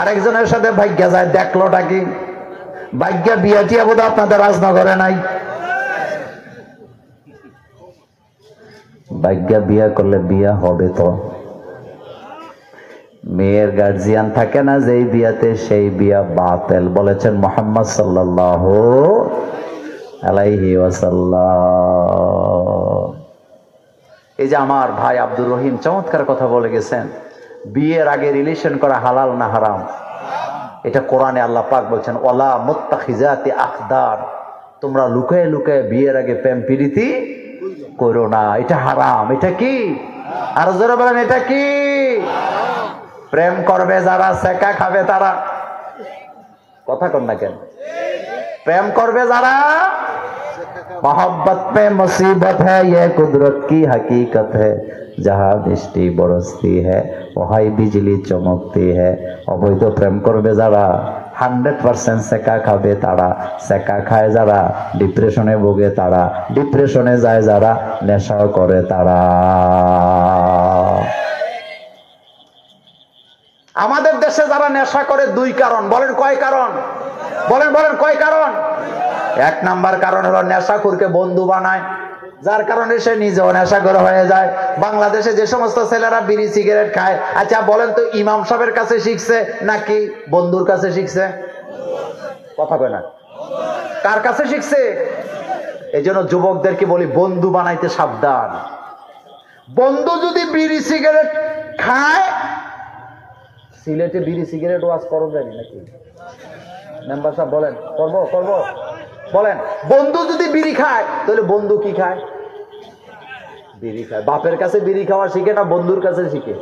আরেকজনের সাথে ভাগ্যা যায়, দেখলোটা কি? ভাগ্যা বিয়া টিয়া বোধ আপনাদের রাজনগরে নাই। ভাগ্যা বিয়া করলে বিয়া হবে তো। মেয়ের গার্জিয়ান থাকে না যেই বিয়াতে, সেই বিয়া বাতিল বলেছেন মুহাম্মদ সাল্লাল্লাহু আলাইহি ওয়াসাল্লাম। এই যে আমার ভাই আব্দুর রহিম চমৎকার কথা বলে গেছেন, বিয়ের আগে রিলেশন করা হালাল না হারাম? এটা কোরআনে আল্লাহ পাক বলছেন ওয়ালা মুত্তাখিজাতি আখদার, তোমরা লুকায়ে লুকায়ে বিয়ের আগে প্রেম প্রীতি করো না, এটা হারাম। এটা কি? আর জোরে বলেন, এটা কি? প্রেম করবে যারা, সেকা খাবে তারা। কথা কন না কেন? প্রেম করবে যারা, मोहब्बत में मुसीबत है ये कुदरत की हकीकत है, जहाँ বৃষ্টি বরসती है वहीं बिजली चमकती है। অবৈধ প্রেম করবে যারা 100% সেকা খাবে তারা, সেকা খায় যারা ডিপ্রেশনে ভোগে তারা, ডিপ্রেশনে যায় যারা নেশাও করে তারা। আমাদের দেশে যারা নেশা করে দুই কারণ, বলেন কয় কারণ? বলেন বলেন কয় কারণ? এক নাম্বার কারণ হলো নেশাখোরকে বন্ধু বানায়, যার কারণে সে নিজেও নেশাখোর হয়ে যায়। বাংলাদেশে যে সমস্ত ছেলেরা বিড়ি সিগারেট খায়, আচ্ছা বলেন তো ইমাম সাহেবের কাছে শিখছে নাকি বন্ধুর কাছে শিখছে? কথা কয় না? কার কাছে শিখছে? এই জন্য যুবকদেরকে বলি বন্ধু বানাইতে সাবধান। বন্ধু যদি বিড়ি সিগারেট খায়, সিলেটে বিড়ি সিগারেট ওয়াজ করবেন নাকি মেম্বার সাহেব? বলেন করবো করবো? বলেন, বন্ধু যদি বিড়ি খায় তাহলে বন্ধু কি খায়? বিড়ি খায়। বাপের কাছে বিড়ি খাওয়া শিখে না বন্ধুর কাছে শিখে?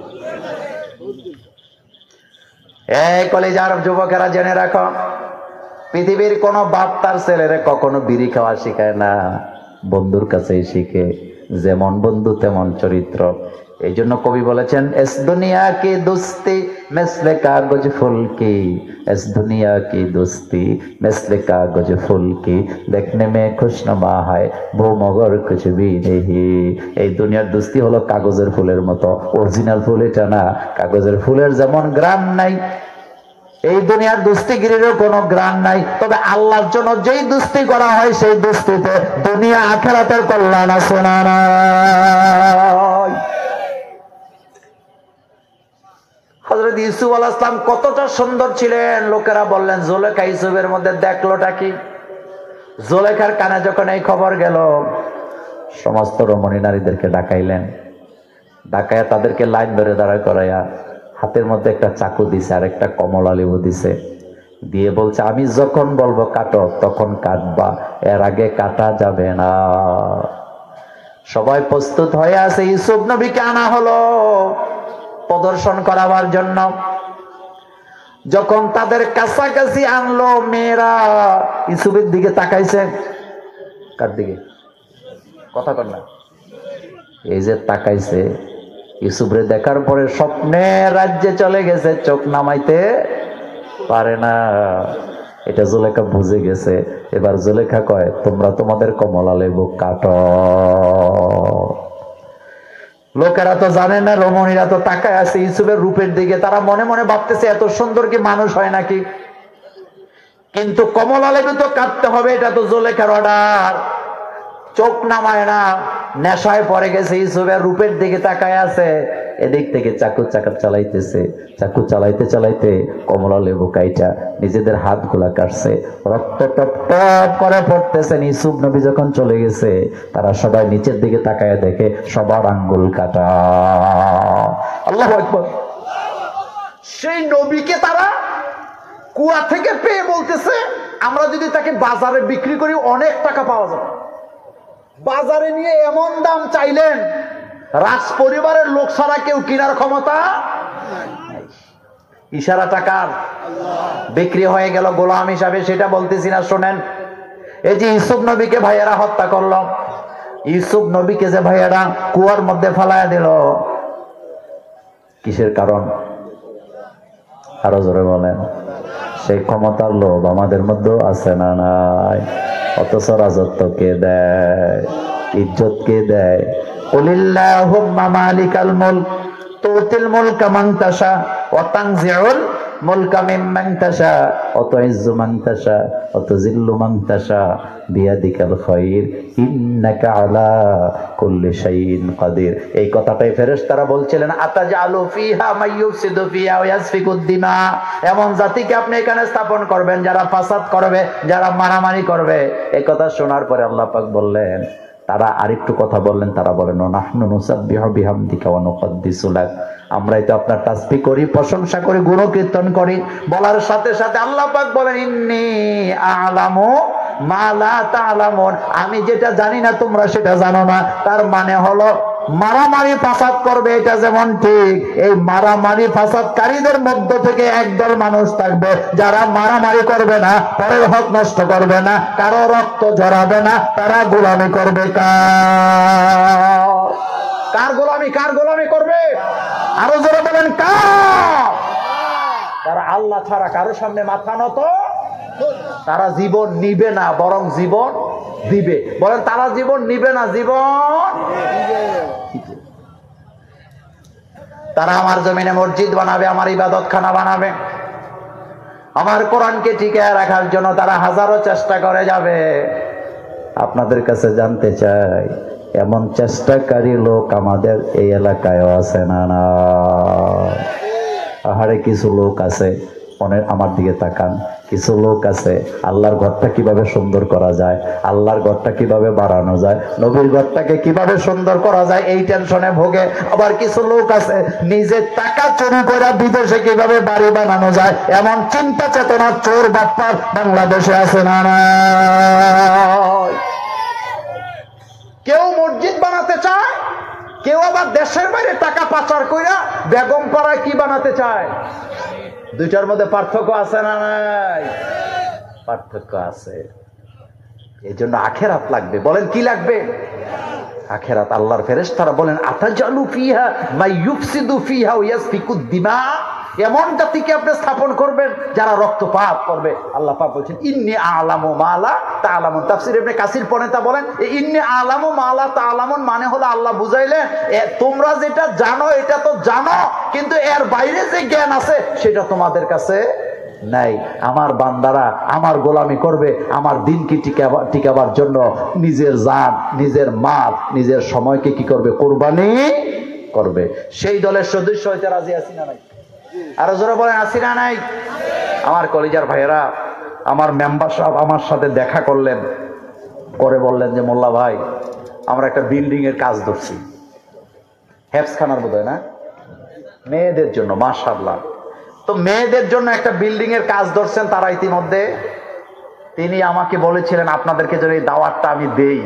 এই কলেজার যুবকেরা জেনে রাখো, পৃথিবীর কোন বাপ তার ছেলেরে কখনো বিড়ি খাওয়া শিখায় না, বন্ধুর কাছেই শিখে। যেমন বন্ধু তেমন চরিত্র। এই জন্য কবি বলেছেন এস দুনিয়া কি দোস্তি মেসলে কাগজ ফুল কি, এস দুনিয়া কি দোস্তি মেসলে কাগজ ফুল কি, দেখনে মে খুশনুমা হয় বো মগর কুছ ভি নেহি। এই দুনিয়ার দোস্তি হলো কাগজের ফুলের মতো, অরিজিনাল ফুল এটা না। কাগজের ফুলের যেমন গ্রাম নাই, এই দুনিয়ার দুস্তিগিরিরও কোনো গ্রাম নাই। তবে আল্লাহর জন্য যেই দুস্তি করা হয় সেই দুস্তিতে দুনিয়া আখিরাতের কল্যাণ আছে না নাই? হযরত ইউসুফ আলাইহিস সালাম কতটা সুন্দর ছিলেন। লোকেরা বললেন জুলেখা ইউসুফের মধ্যে দেখলোটা কি? জুলেখার কানে যখন এই খবর গেল, সমস্ত রমণী নারীদেরকে ডাকাইলেন, ডাকাইয়া তাদেরকে লাইন ধরে দাঁড়া করাইয়া হাতের মধ্যে একটা চাকু দিছে আর একটা কমলা লেবু দিছে, দিয়ে বলছে আমি যখন বলবো কাটো তখন কাটবা, এর আগে কাটা যাবে না। সবাই প্রস্তুত হয়ে আছে। ইউসুফ নবীকে আনা হলো প্রদর্শন করাবার জন্য। যখন তাদের কাছাকাছি আনলো, মেয়েরা ইউসুফের দিকে তাকাইছে। কার দিকে? কথা কর না। এই যে তাকাইছে, ইউসুফরে দেখার পরে স্বপ্নের রাজ্যে চলে গেছে, চোখ নামাইতে পারে না। এটা জুলেখা বুঝে গেছে। এবার জুলেখা কয় তোমরা তোমাদের কমলা লেবু কাটো। লোকেরা তো জানে না, রমণীরা তো তাকায় আছে ইউসুফের রূপের দিকে। তারা মনে মনে ভাবতেছে এত সুন্দর কি মানুষ হয় নাকি? কিন্তু কমলা লেবু তো কাটতে হবে, এটা তো জুলেখার অর্ডার। চোখ নামায় না, নেশায় পড়ে গেছে, ইউসুফের রূপের দিকে তাকায় আছে। এদিক থেকে চাকু চালাইতেছে, চাকু চালাইতে চালাইতে কমলা লেবু কাইটা নিজেদের হাতগুলা কাটছে, রক্ত টপ টপ করে পড়তেছে। ইউসুফ নবী যখন চলে গেছে তারা সবাই নিচের দিকে তাকায় দেখে সবার আঙ্গুল কাটা। আল্লাহু আকবার। সেই নবীকে তারা কুয়া থেকে পেয়ে বলতেছে আমরা যদি তাকে বাজারে বিক্রি করি অনেক টাকা পাওয়া যাবে। বাজারে নিয়ে এমন দাম চাইলেন রাজ পরিবারের লোক ছাড়া কেউ কেনার ক্ষমতা নাই। ইশারা টাকার বিক্রি হয়ে গেল গোলাম হিসাবে, সেটা বলতেছি না, শোনেন। এই যে ইউসুফ নবীকে ভাইয়েরা হত্যা করলো, ইউসুফ নবীকে যে ভাইয়েরা কুয়ার মধ্যে ফেলায় দিল, কিসের কারণ? আরো জোরে বলেন। সেই ক্ষমতার লোভ আমাদের মধ্যেও আছে না নাই? অথচ রাজত্ব কে দেয়, ইজ্জত কে দেয়? কুলিল্লাহুম্মা মালিকাল মুলক তুতিল মুলকা মান তাশা ওয়া তানজিউল মুলকা মিম্মান তাশা ওয়া তুইজ্জু মান তাশা ওয়া তুযিল্লু মান তাশা বিয়াদিকাল খায়র ইন্নাকা আলা কুল্লি শাইইন কাদির। এই কথাটাই ফেরেশতারা বলছিলেন, আতাজালু ফিহা মাইয়ুফসিদু ফিহা ওয়া ইয়াসফিকুদ দিমা। এমন জাতিকে আপনি এখানে স্থাপন করবেন যারা ফাসাদ করবে, যারা মারামারি করবে। এই কথা শোনার পরে আল্লাহ পাক বললেন, তারা আরেকটু কথা বললেন, তারা বলেন নাহনু নুসাব্বিহু বিহামদিকা ওয়া নুকদ্দিসু লাক। আমরাই তো আপনার তাসবিহ করি, প্রশংসা করি, গুণকীর্তন করি। বলার সাথে সাথে আল্লাহ পাক বলেন ইন্নী আ'লামু মা লা তা'লামুন। আমি যেটা জানি না তোমরা সেটা জানো না। তার মানে হলো মারামারি ফাসাদ করবে এটা যেমন ঠিক, এই মারামারি ফাসাদকারীদের মধ্য থেকে একদল মানুষ থাকবে যারা মারামারি করবে না, পরের হক নষ্ট করবে না, কারো রক্ত ঝরাবে না। তারা গোলামি করবে কার গোলামি? কার গোলামি করবে? আরো জোরে বলেন কার? তারা আল্লাহ ছাড়া কারো সামনে মাথা নত, তারা জীবন নিবে না বরং জীবন দিবে। বলেন তারা জীবন নিবে না, জীবন দিবে। তারা আমার জমিনে মসজিদ বানাবে, আমার ইবাদতখানা বানাবে, আমার কোরআনকে টিকিয়ে রাখার জন্য তারা হাজারো চেষ্টা করে যাবে। আপনাদের কাছে জানতে চাই, এমন চেষ্টাকারী লোক আমাদের এই এলাকায়ও আছে না? না, আহারে কিছু লোক আছে, অনেক আমার দিকে তাকান, কিছু লোক আছে আল্লাহর ঘরটা কিভাবে সুন্দর করা যায়, আল্লাহর ঘরটা কিভাবে বাড়ানো যায়, নবীর ঘরটাকে কিভাবে সুন্দর করা যায় এই টেনশনে ভোগে। আবার কিছু লোক আছে নিজের টাকা চুরি করে বিদেশে কিভাবে বাড়ি বানানো যায় এমন চিন্তা চেতনার চোর বাপ্পার বাংলাদেশে আছে না? কেউ মসজিদ বানাতে চায়, কেউ আবার দেশের বাইরে টাকা পাচার কইরা বেগম পাড়ায় কি বানাতে চায়। দুইটার মধ্যে পার্থক্য আছে না নাই? পার্থক্য আছে। এই জন্য আখেরাত লাগবে। বলেন কি লাগবে? আখেরাত। আল্লাহর ফেরেশতারা বলেন আতাজালু ফিহা মাইয়ুফসিদু ফিহা ওয়া ইয়াসফিকুদ দিমা। এমন জাতিকে আপনি স্থাপন করবেন যারা রক্তপাত করবে। আল্লাহ পাক বলছেন ইন্নী আ'লামু মা লা তা'লামুন। তাফসীর ইবনে কাসির পনেতা বলেন ইন্নী আ'লামু মা লা তা'লামুন মানে হলো আল্লাহ বুঝাইলেন তোমরা যেটা জানো এটা তো জানো, কিন্তু এর বাইরে যে জ্ঞান আছে সেটা তোমাদের কাছে নাই। আমার বান্দারা আমার গোলামি করবে, আমার দিনকে টিকাবার জন্য নিজের জান, নিজের মাল, নিজের সময়কে কি করবে? কোরবানি করবে। সেই দলের সদস্য হইতে রাজি আছি না নাই? আরো জোরে বলেন আছি না নাই? আমার কলিজার ভাইয়েরা, আমার মেম্বার সাহেব আমার সাথে দেখা করলেন, করে বললেন যে মোল্লা ভাই আমরা একটা বিল্ডিং এর কাজ ধরছি, হেফজখানার বোধহয় না, মেয়েদের জন্য। মাশাআল্লাহ। তো মেয়েদের জন্য একটা বিল্ডিং এর কাজ ধরছেন তারা ইতিমধ্যে। তিনি আমাকে বলেছিলেন আপনাদেরকে যদি এই দাওয়াতটা আমি দেই